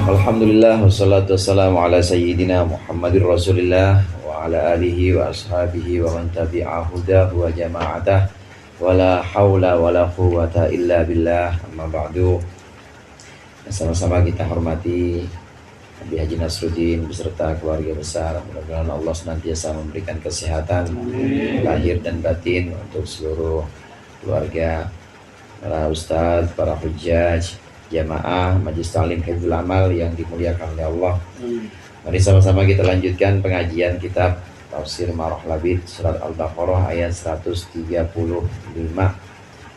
Alhamdulillah wassalatu wassalamu ala sayyidina Muhammadir Rasulillah wa ala alihi wa ashabihi wa man tabi'a hudahu wa jama'atah wa la hawla wa la quwwata illa billah, amma ba'du. Sama-sama kita hormati Nabi Haji Nasruddin beserta keluarga besar. Mudah-mudahan Allah senantiasa memberikan kesehatan lahir dan batin untuk seluruh keluarga, para ustadz, para hujjaj, jamaah Majelis Ta'lim Hifdzul Amal yang dimuliakan oleh Allah. Mari sama-sama kita lanjutkan pengajian kitab Tafsir Marah Labid surat Al-Baqarah ayat 135.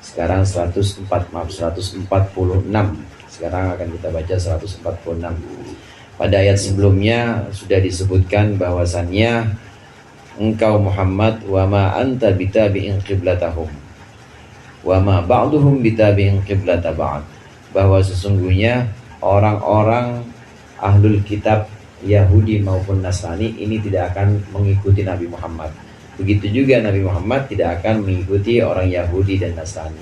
Sekarang 146. Sekarang akan kita baca 146. Pada ayat sebelumnya sudah disebutkan bahwasannya engkau Muhammad wa ma anta bitabi'in qiblatahum wa ma ba'duhum bitabi'in qiblata ba'd, bahwa sesungguhnya orang-orang ahlul kitab Yahudi maupun Nasrani ini tidak akan mengikuti Nabi Muhammad. Begitu juga Nabi Muhammad tidak akan mengikuti orang Yahudi dan Nasrani.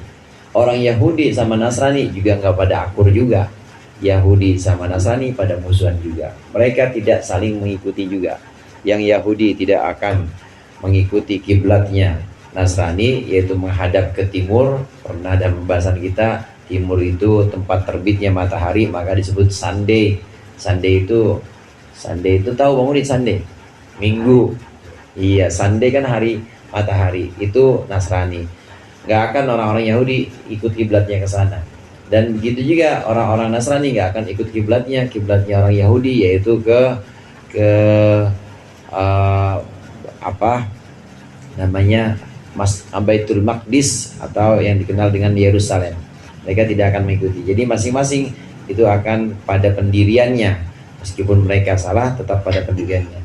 Orang Yahudi sama Nasrani juga nggak pada akur juga. Yahudi sama Nasrani pada musuhan juga. Mereka tidak saling mengikuti juga. Yang Yahudi tidak akan mengikuti kiblatnya Nasrani, yaitu menghadap ke timur. Pernah ada pembahasan kita, timur itu tempat terbitnya matahari, maka disebut Sunday. Sunday itu tahu Bang Udin Sunday? Minggu. Iya, Sunday kan hari matahari. Itu Nasrani. Gak akan orang-orang Yahudi ikut kiblatnya ke sana. Dan begitu juga orang-orang Nasrani gak akan ikut kiblatnya orang Yahudi, yaitu ke Baitul Maqdis atau yang dikenal dengan Yerusalem. Mereka tidak akan mengikuti. Jadi masing-masing itu akan pada pendiriannya, meskipun mereka salah tetap pada pendiriannya.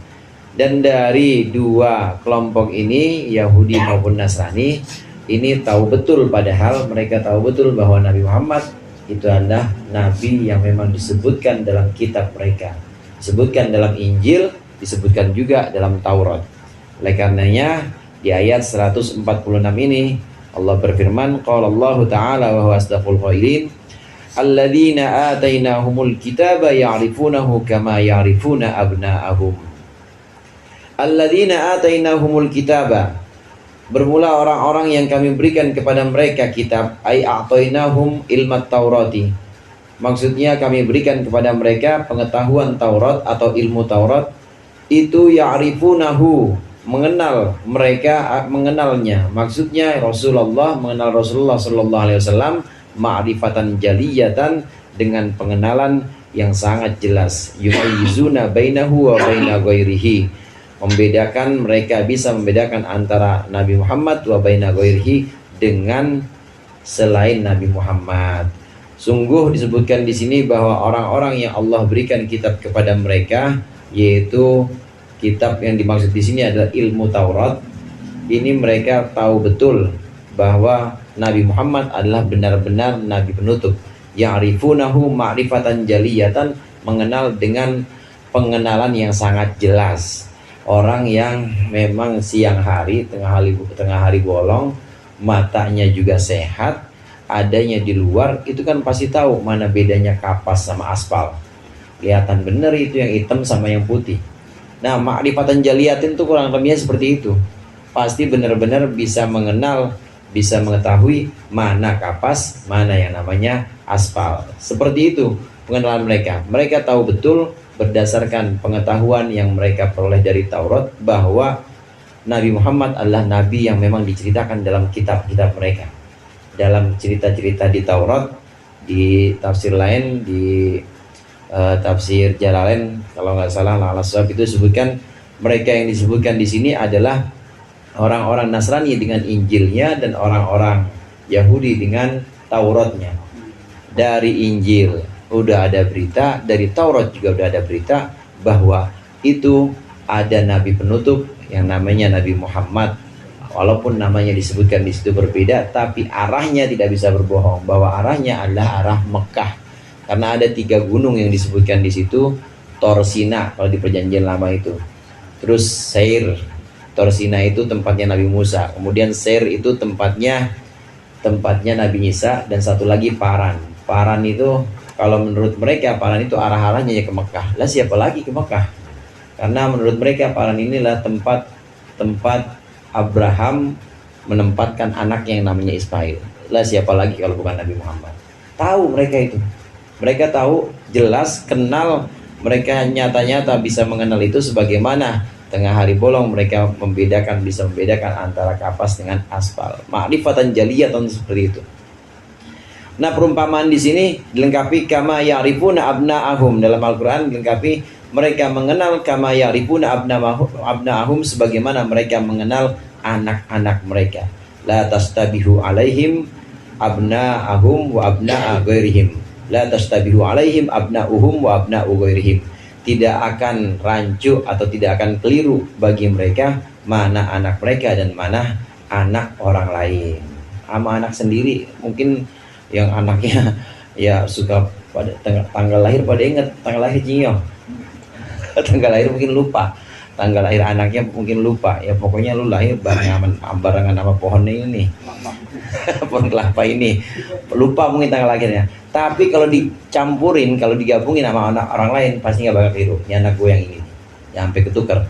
Dan dari dua kelompok ini, Yahudi maupun Nasrani, ini tahu betul, padahal mereka tahu betul bahwa Nabi Muhammad itu adalah Nabi yang memang disebutkan dalam kitab mereka, disebutkan dalam Injil, disebutkan juga dalam Taurat. Oleh karenanya di ayat 146 ini Allah berfirman, qala Allah Ta'ala wa huwa asdaqul qailin, alladzina atainahumul kitaba ya'rifunahu kama ya'rifuna abna'ahum. Alladzina atainahumul kitaba, bermula orang-orang yang kami berikan kepada mereka kitab, ay a'tainahum ilmat taurati. Maksudnya kami berikan kepada mereka pengetahuan Taurat atau ilmu Taurat. Itu ya'rifunahu, mengenalnya. Maksudnya Rasulullah mengenal Rasulullah sallallahu alaihi wasallam ma'rifatan jaliyatan, dengan pengenalan yang sangat jelas. Yumayyizuna bainahu wa baina ghairihi, mereka bisa membedakan antara Nabi Muhammad wa baina ghairihi, dengan selain Nabi Muhammad. Sungguh disebutkan di sini bahwa orang-orang yang Allah berikan kitab kepada mereka, yaitu kitab yang dimaksud di sini adalah ilmu Taurat. Ini mereka tahu betul bahwa Nabi Muhammad adalah benar-benar Nabi penutup. Ya'rifunahu ma'rifatan jaliyatan, mengenal dengan pengenalan yang sangat jelas. Orang yang memang siang hari, tengah hari bolong, matanya juga sehat, adanya di luar, itu kan pasti tahu mana bedanya kapas sama aspal. Kelihatan benar itu yang hitam sama yang putih. Nah, ma'rifatan jaliyatin itu kurang lebihnya seperti itu. Pasti benar-benar bisa mengenal, bisa mengetahui mana kapas, mana yang namanya aspal. Seperti itu pengenalan mereka. Mereka tahu betul berdasarkan pengetahuan yang mereka peroleh dari Taurat bahwa Nabi Muhammad adalah Nabi yang memang diceritakan dalam kitab-kitab mereka. Dalam cerita-cerita di Taurat, di tafsir lain, di tafsir Jalalain kalau nggak salah itu disebutkan, mereka yang disebutkan di sini adalah orang-orang Nasrani dengan Injilnya dan orang-orang Yahudi dengan Tauratnya. Dari Injil udah ada berita, dari Taurat juga udah ada berita bahwa itu ada Nabi penutup yang namanya Nabi Muhammad. Walaupun namanya disebutkan di situ berbeda, tapi arahnya tidak bisa berbohong bahwa arahnya adalah arah Mekah. Karena ada 3 gunung yang disebutkan di situ. Torsina kalau di perjanjian lama itu. Terus Seir. Torsina itu tempatnya Nabi Musa. Kemudian Seir itu tempatnya Nabi Isa. Dan satu lagi Paran. Paran itu Kalau menurut mereka Paran itu arah-arahnya ya ke Mekah. Lah siapa lagi ke Mekah? Karena menurut mereka Paran inilah tempat Abraham menempatkan anaknya yang namanya Ismail. Lah siapa lagi kalau bukan Nabi Muhammad? Tahu mereka itu. Mereka tahu, jelas, kenal. Mereka nyata-nyata bisa mengenal itu sebagaimana tengah hari bolong mereka bisa membedakan antara kapas dengan aspal. Ma'rifatan jaliyatan seperti itu. Nah, perumpamaan di sini dilengkapi kama ya'rifuna abna'ahum. Dalam Al-Qur'an dilengkapi mereka mengenal kama ya'rifuna abna'ahum sebagaimana mereka mengenal anak-anak mereka. La tastabihu alaihim abna'ahum wa abna'a ghairihim. La tastabihu alaihim abna'uhum wa abna'u ghairihim. Tidak akan rancu atau tidak akan keliru bagi mereka mana anak mereka dan mana anak orang lain. Sama anak sendiri mungkin yang anaknya ya suka pada tanggal lahir pada ingat tanggal lahir Cinyo. Tanggal lahir mungkin lupa. Tanggal lahir anaknya mungkin lupa. Ya pokoknya lu lahir barengan sama pohonnya ini. Pohon kelapa ini. Lupa mungkin tanggal lahirnya. Tapi kalau dicampurin, kalau digabungin sama anak orang lain pasti nggak bakal keliru. Ini anak gue yang ini. Ya sampai ketukar.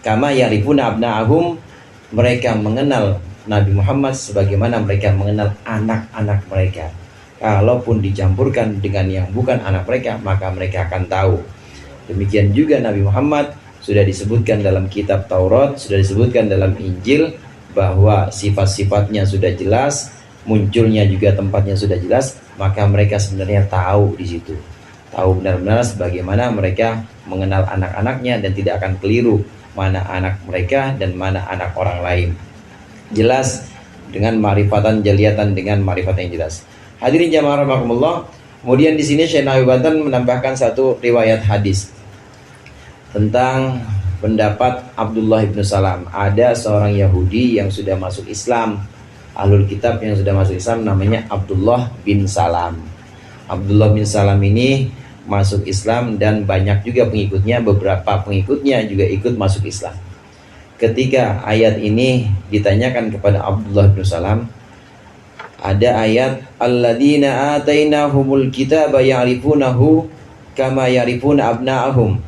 Kama yarifuna abna'ahum, mereka mengenal Nabi Muhammad sebagaimana mereka mengenal anak-anak mereka. Kalaupun dicampurkan dengan yang bukan anak mereka, maka mereka akan tahu. Demikian juga Nabi Muhammad sudah disebutkan dalam kitab Taurat, sudah disebutkan dalam Injil bahwa sifat-sifatnya sudah jelas, munculnya juga tempatnya sudah jelas, maka mereka sebenarnya tahu di situ. Tahu benar-benar sebagaimana mereka mengenal anak-anaknya dan tidak akan keliru mana anak mereka dan mana anak orang lain. Jelas dengan ma'rifatan jaliyatan, dengan ma'rifat yang jelas. Hadirin jamaah rahimakumullah. Kemudian di sini Syekh Nawawi Banten menambahkan satu riwayat hadis tentang pendapat Abdullah bin Salam. Ada seorang Yahudi yang sudah masuk Islam, ahlul kitab yang sudah masuk Islam, namanya Abdullah bin Salam. Abdullah bin Salam ini masuk Islam dan banyak juga pengikutnya, beberapa pengikutnya juga ikut masuk Islam. Ketika ayat ini ditanyakan kepada Abdullah bin Salam, ada ayat alladzina atainahumul kitaba ya'rifunahu kama ya'rifuna abna'ahum.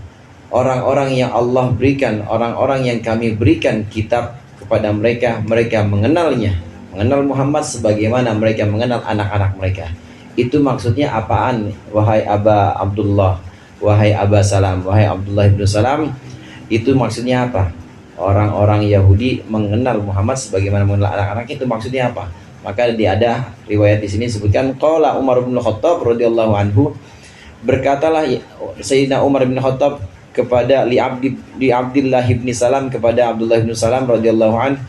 Orang-orang yang Allah berikan, orang-orang yang kami berikan kitab kepada mereka, mereka mengenalnya, mengenal Muhammad sebagaimana mereka mengenal anak-anak mereka. Itu maksudnya apaan? Wahai Aba Abdullah, wahai Aba Salam, wahai Abdullah bin Salam, itu maksudnya apa? Orang-orang Yahudi mengenal Muhammad sebagaimana mengenal anak-anak, itu maksudnya apa? Maka ada riwayat di sini sebutkan qala Umar bin Khattab radhiyallahu anhu, berkatalah Sayyidina Umar bin Khattab kepada Abdullah bin Salam, kepada Abdullah bin Salam radhiyallahu an,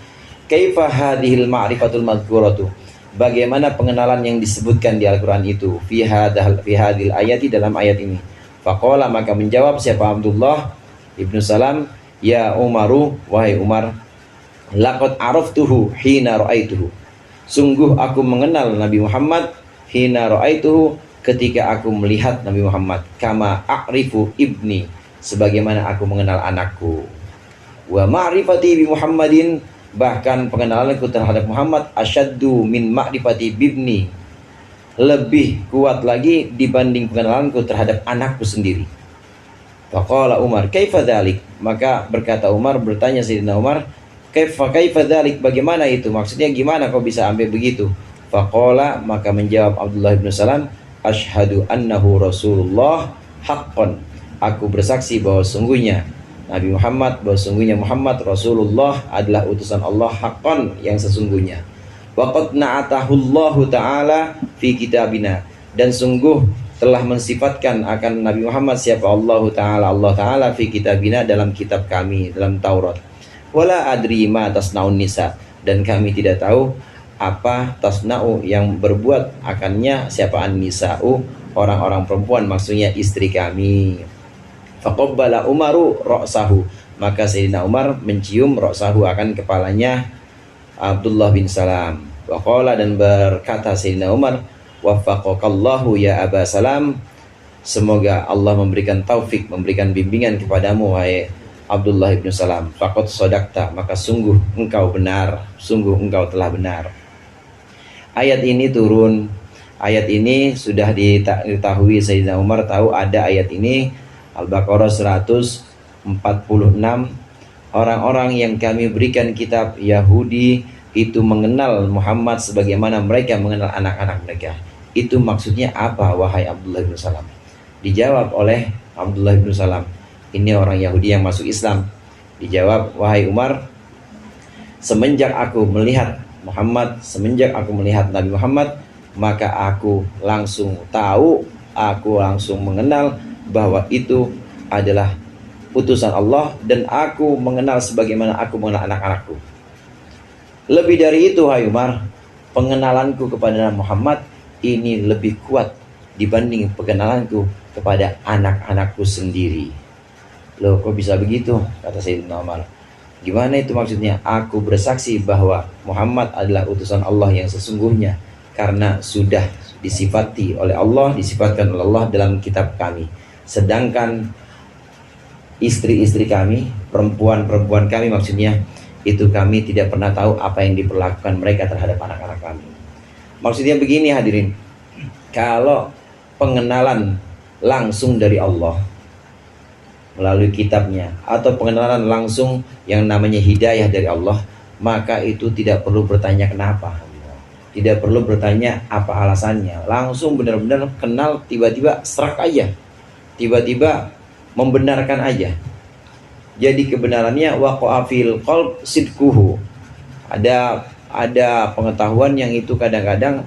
kaifa hadhil ma'rifatul madhkuratu, bagaimana pengenalan yang disebutkan di Al-Qur'an itu fi hadhil ayati, dalam ayat ini. Faqala, maka menjawab siapa Abdullah ibnu Salam, ya Umaru, wahai Umar, laqad araftuhu hina ra'aituhu, sungguh aku mengenal Nabi Muhammad hina ra'aituhu, ketika aku melihat Nabi Muhammad, kama a'rifu ibni, sebagaimana aku mengenal anakku. Wa ma'rifati bi Muhammadin, bahkan pengenalanku terhadap Muhammad asyaddu min ma'rifati bibni, lebih kuat lagi dibanding pengenalanku terhadap anakku sendiri. Faqala Umar, kaifa dzalik? Maka berkata Umar, bertanya Sayyidina Umar, kaifa dzalik, bagaimana itu? Maksudnya gimana kau bisa ambil begitu? Faqala, maka menjawab Abdullah bin Salam, asyhadu annahu Rasulullah haqqan, aku bersaksi bahwa sungguhnya Nabi Muhammad, bahwa sungguhnya Muhammad Rasulullah adalah utusan Allah haqqan, yang sesungguhnya. Wa qad na'atahu Allah Ta'ala fi kitabina, dan sungguh telah mensifatkan akan Nabi Muhammad siapa Allah Ta'ala fi kitabina, dalam kitab kami, dalam Taurat. Wala adri ma tasnaun nisa, dan kami tidak tahu apa tasna'u, yang berbuat akannya siapa an-nisa'u, orang-orang perempuan, maksudnya istri kami. Faqabbala Umaru ra'sahu, maka Sayyidina Umar mencium ra'sahu, akan kepalanya Abdullah bin Salam. Waqala, dan berkata Sayyidina Umar, waffaqakallahu ya Aba Salam, semoga Allah memberikan taufik, memberikan bimbingan kepadamu wahai Abdullah bin Salam. Faqad shadaqta, maka sungguh engkau benar, sungguh engkau telah benar. Ayat ini turun Ayat ini sudah diketahui, Sayyidina Umar tahu ada ayat ini, Al-Baqarah 146. Orang-orang yang kami berikan kitab Yahudi itu mengenal Muhammad sebagaimana mereka mengenal anak-anak mereka. Itu maksudnya apa, wahai Abdullah bin Salam? Dijawab oleh Abdullah bin Salam, ini orang Yahudi yang masuk Islam. Dijawab, wahai Umar, semenjak aku melihat Muhammad, semenjak aku melihat Nabi Muhammad, maka aku langsung tahu, aku langsung mengenal bahwa itu adalah utusan Allah, dan aku mengenal sebagaimana aku mengenal anak-anakku. Lebih dari itu, hai Umar, pengenalanku kepada Nabi Muhammad ini lebih kuat dibanding pengenalanku kepada anak-anakku sendiri. Loh, kok bisa begitu? Kata Sayyidina Umar. Gimana itu maksudnya? Aku bersaksi bahwa Muhammad adalah utusan Allah yang sesungguhnya, karena sudah disifati oleh Allah, disifatkan oleh Allah dalam kitab kami. Sedangkan istri-istri kami, perempuan-perempuan kami maksudnya, itu kami tidak pernah tahu apa yang diperlakukan mereka terhadap anak-anak kami. Maksudnya begini hadirin, kalau pengenalan langsung dari Allah melalui kitabnya, atau pengenalan langsung yang namanya hidayah dari Allah, maka itu tidak perlu bertanya kenapa, tidak perlu bertanya apa alasannya, langsung benar-benar kenal, tiba-tiba serak aja, tiba-tiba membenarkan aja. Jadi kebenarannya waqa'a fil qalb sidquhu. Ada pengetahuan yang itu kadang-kadang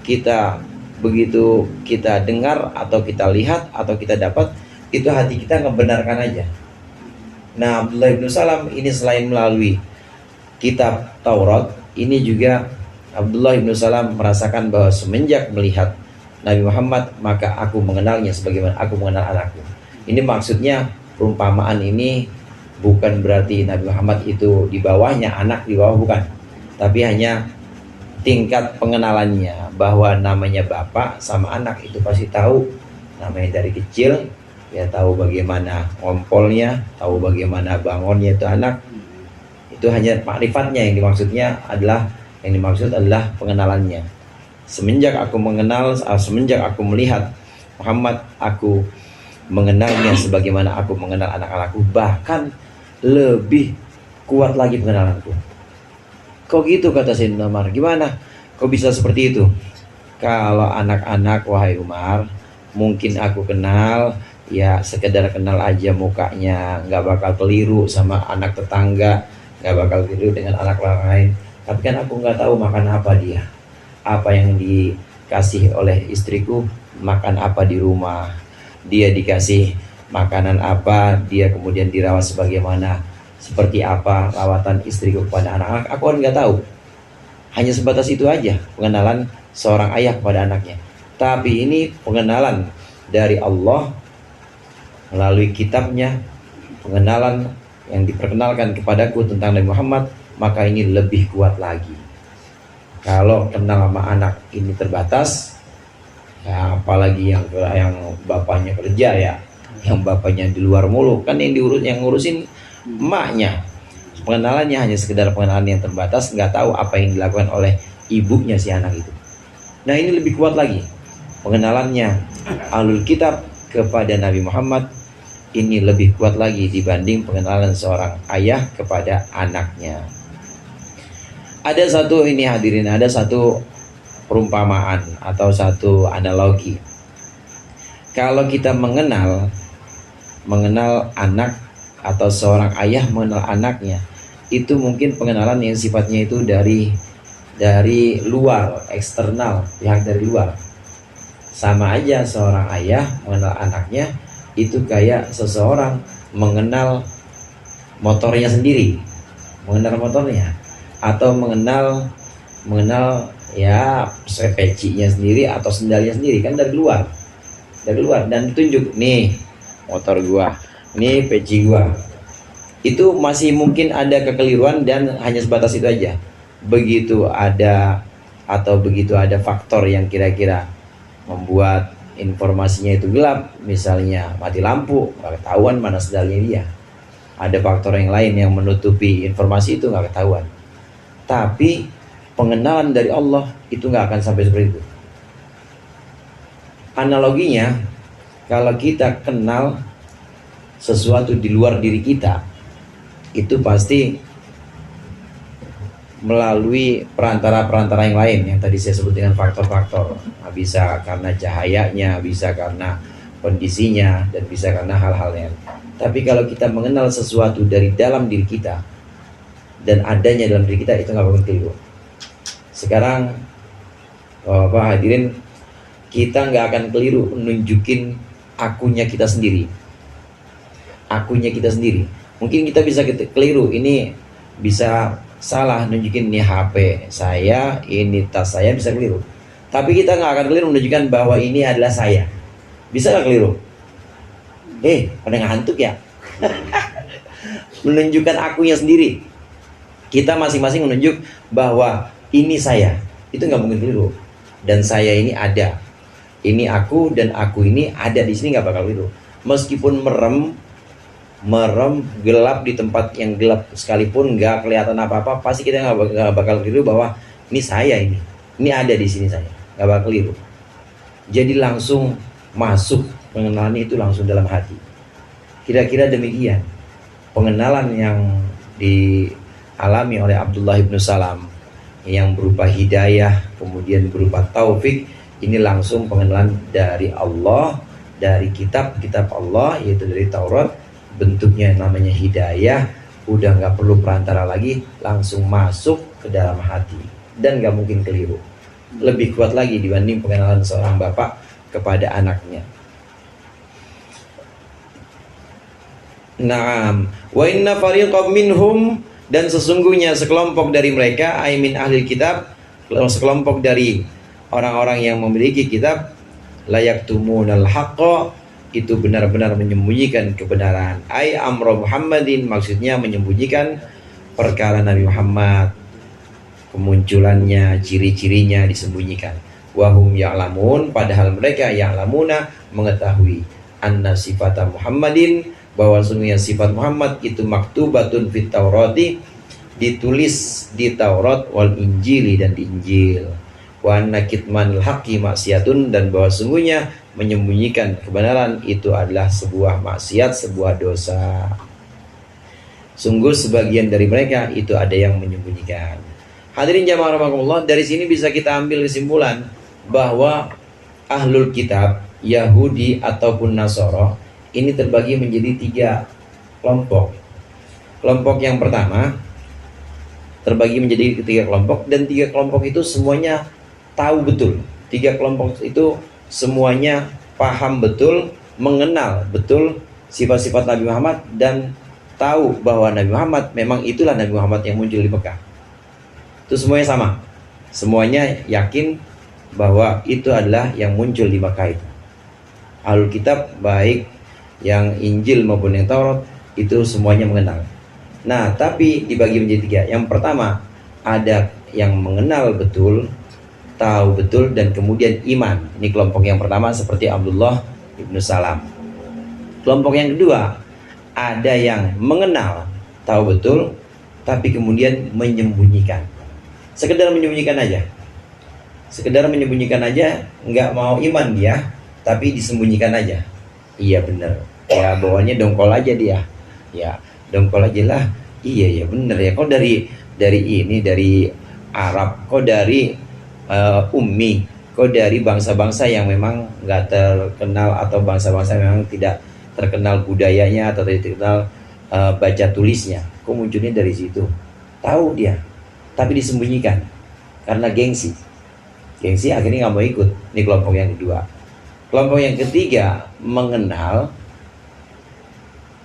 kita begitu kita dengar atau kita lihat atau kita dapat, itu hati kita ngebenarkan aja. Nah, Abdullah bin Salam ini selain melalui kitab Taurat, ini juga Abdullah bin Salam merasakan bahwa semenjak melihat Nabi Muhammad, maka aku mengenalnya sebagaimana aku mengenal anakku. Ini maksudnya perumpamaan ini bukan berarti Nabi Muhammad itu di bawahnya, anak di bawah, bukan. Tapi hanya tingkat pengenalannya, bahwa namanya bapak sama anak itu pasti tahu, namanya dari kecil, ya tahu bagaimana ngompolnya, tahu bagaimana bangunnya itu anak. Itu hanya makrifatnya, yang dimaksud adalah pengenalannya. Semenjak aku melihat Muhammad, aku mengenalnya sebagaimana aku mengenal anak-anakku, bahkan lebih kuat lagi pengenalanku. Kok gitu, kata Sayyidina Umar? Gimana? Kok bisa seperti itu? Kalau anak-anak, wahai Umar, mungkin aku kenal, ya sekedar kenal aja mukanya, nggak bakal keliru sama anak tetangga, nggak bakal keliru dengan anak lain. Tapi kan aku nggak tahu makan apa dia, apa yang dikasih oleh istriku, makan apa di rumah, dia dikasih makanan apa, dia kemudian dirawat sebagaimana, seperti apa rawatan istriku kepada anak-anak, aku kan nggak tahu. Hanya sebatas itu aja pengenalan seorang ayah kepada anaknya. Tapi ini pengenalan dari Allah melalui kitabnya, pengenalan yang diperkenalkan kepadaku tentang Nabi Muhammad, maka ini lebih kuat lagi. Kalau kenal sama anak ini terbatas, ya apalagi yang bapaknya kerja, ya yang bapaknya di luar mulu, kan yang ngurusin emaknya. Pengenalannya hanya sekedar pengenalan yang terbatas, nggak tahu apa yang dilakukan oleh ibunya si anak itu. Nah, ini lebih kuat lagi pengenalannya Ahlul Kitab kepada Nabi Muhammad, ini lebih kuat lagi dibanding pengenalan seorang ayah kepada anaknya. Ada satu ini hadirin, ada satu perumpamaan atau satu analogi. Kalau kita mengenal anak atau seorang ayah mengenal anaknya, itu mungkin pengenalan yang sifatnya itu dari luar, eksternal, pihak dari luar. Sama aja seorang ayah mengenal anaknya, itu kayak seseorang mengenal motornya sendiri, mengenal motornya, atau mengenal ya pecinya sendiri atau sendalnya sendiri, kan dari luar, dan ditunjuk, nih motor gua, nih peci gua. Itu masih mungkin ada kekeliruan dan hanya sebatas itu aja. Begitu ada faktor yang kira-kira membuat informasinya itu gelap, misalnya mati lampu, nggak ketahuan mana sendalnya dia. Ada faktor yang lain yang menutupi informasi itu, nggak ketahuan. Tapi pengenalan dari Allah itu nggak akan sampai seperti itu. Analoginya, kalau kita kenal sesuatu di luar diri kita, itu pasti melalui perantara-perantara yang lain yang tadi saya sebut dengan faktor-faktor. Bisa karena cahayanya, bisa karena kondisinya, dan bisa karena hal-hal yang. Tapi kalau kita mengenal sesuatu dari dalam diri kita dan adanya dalam diri kita, itu nggak bakal keliru. Sekarang hadirin, kita nggak akan keliru nunjukin akunya kita sendiri. Akunya kita sendiri. Mungkin kita bisa keliru, ini bisa salah nunjukin ini HP saya, ini tas saya, bisa keliru. Tapi kita nggak akan keliru menunjukkan bahwa ini adalah saya. Bisa nggak keliru? Pada ngantuk ya? Menunjukkan akunya sendiri. Kita masing-masing menunjuk bahwa ini saya. Itu nggak mungkin keliru. Dan saya ini ada. Ini aku dan aku ini ada di sini, nggak bakal keliru. Meskipun merem gelap di tempat yang gelap sekalipun, nggak kelihatan apa-apa, pasti kita nggak bakal keliru bahwa ini saya, ini ada di sini saya, nggak bakal keliru. Jadi langsung masuk pengenalan itu langsung dalam hati. Kira-kira demikian pengenalan yang dialami oleh Abdullah ibnu Salam, yang berupa hidayah kemudian berupa taufik. Ini langsung pengenalan dari Allah, dari kitab-kitab Allah, yaitu dari Taurat. Bentuknya namanya hidayah, udah nggak perlu perantara lagi, langsung masuk ke dalam hati dan nggak mungkin keliru. Lebih kuat lagi dibanding pengenalan seorang bapak kepada anaknya. Naam, wa inna fariqam minhum, dan sesungguhnya sekelompok dari mereka, ay min ahli kitab, sekelompok dari orang-orang yang memiliki kitab, layak tumunal haqqa, itu benar-benar menyembunyikan kebenaran. Ay amra Muhammadin, maksudnya menyembunyikan perkara Nabi Muhammad, kemunculannya, ciri-cirinya disembunyikan. Wahum ya'lamun, padahal mereka ya'lamuna, mengetahui anna sifata Muhammadin, bahwa sungguhnya sifat Muhammad itu maktubatun fit Taurati, ditulis di Taurat, wal Injili, dan di Injil. Wa anna kitmanil haqqi maksiatun, dan bahwa sungguhnya menyembunyikan kebenaran itu adalah sebuah maksiat, sebuah dosa. Sungguh sebagian dari mereka itu ada yang menyembunyikan. Hadirin jamaah rahimakumullah, dari sini bisa kita ambil kesimpulan bahwa ahlul kitab, Yahudi ataupun Nasara, ini terbagi menjadi 3 kelompok. Kelompok yang pertama terbagi menjadi 3 kelompok, dan 3 kelompok itu semuanya tahu betul. 3 kelompok itu semuanya paham betul, mengenal betul sifat-sifat Nabi Muhammad, dan tahu bahwa Nabi Muhammad memang itulah Nabi Muhammad yang muncul di Mekah. Itu semuanya sama. Semuanya yakin bahwa itu adalah yang muncul di Mekah itu. Ahlul kitab, baik yang Injil maupun yang Taurat, itu semuanya mengenal. Nah, tapi dibagi menjadi 3. Yang pertama, ada yang mengenal betul, tahu betul, dan kemudian iman. Ini kelompok yang pertama, seperti Abdullah ibnu Salam. Kelompok yang kedua, ada yang mengenal, tahu betul, tapi kemudian menyembunyikan. Sekedar menyembunyikan aja. Sekedar menyembunyikan aja, nggak mau iman dia, tapi disembunyikan aja. Iya bener, ya bawahnya dongkol aja dia. Ya dongkol aja lah. Iya bener ya. Kok dari Arab, kok dari ummi, kok dari bangsa-bangsa yang memang nggak terkenal, atau bangsa-bangsa yang memang tidak terkenal budayanya atau tidak terkenal baca tulisnya, kok munculnya dari situ. Tahu dia, tapi disembunyikan karena gengsi akhirnya nggak mau ikut. Ini kelompok yang kedua. Kelompok yang ketiga, mengenal,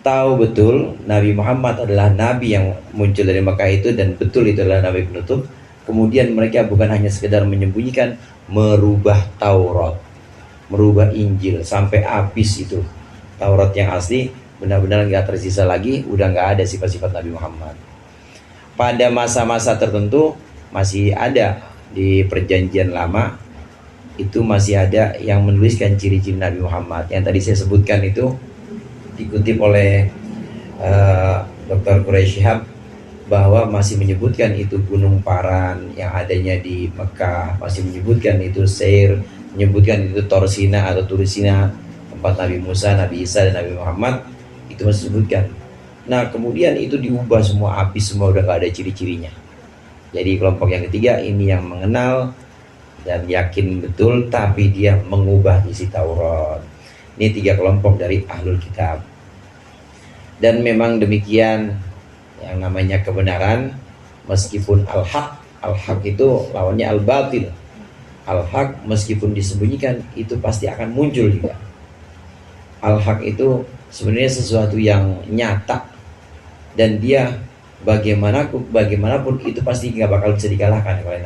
tahu betul Nabi Muhammad adalah Nabi yang muncul dari Mekah itu, dan betul itu adalah Nabi penutup. Kemudian mereka bukan hanya sekedar menyembunyikan, merubah Taurat, merubah Injil sampai habis itu. Taurat yang asli benar-benar nggak tersisa lagi, udah nggak ada sifat-sifat Nabi Muhammad. Pada masa-masa tertentu masih ada di Perjanjian Lama, itu masih ada yang menuliskan ciri-ciri Nabi Muhammad. Yang tadi saya sebutkan itu dikutip oleh Dr. Quraisy Shihab, bahwa masih menyebutkan itu Gunung Paran yang adanya di Mekah, masih menyebutkan itu Seir menyebutkan itu Torsina atau Turisina, tempat Nabi Musa, Nabi Isa, dan Nabi Muhammad, itu masih disebutkan. Nah kemudian itu diubah semua, habis semua, udah gak ada ciri-cirinya. Jadi kelompok yang ketiga ini yang mengenal dan yakin betul, tapi dia mengubah isi Taurat. Ini 3 kelompok dari ahlul kitab. Dan memang demikian yang namanya kebenaran, meskipun al-haq itu lawannya al-batil. Al-haq meskipun disembunyikan itu pasti akan muncul juga. Al-haq itu sebenarnya sesuatu yang nyata, dan dia bagaimanapun itu pasti nggak bakal bisa dikalahkan oleh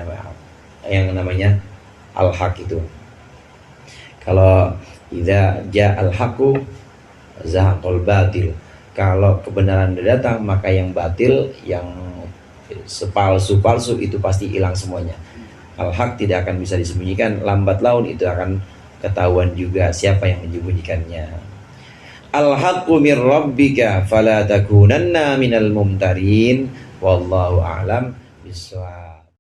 yang namanya al-haq itu. Kalau idza ja al-haqu zahaqal batil, kalau kebenaran datang maka yang batil, yang palsu itu pasti hilang semuanya. Al-haq tidak akan bisa disembunyikan, lambat laun itu akan ketahuan juga siapa yang menyembunyikannya. Al-haqqu mir rabbika fala takunanna minal mumtarin wallahu a'lam bissawab.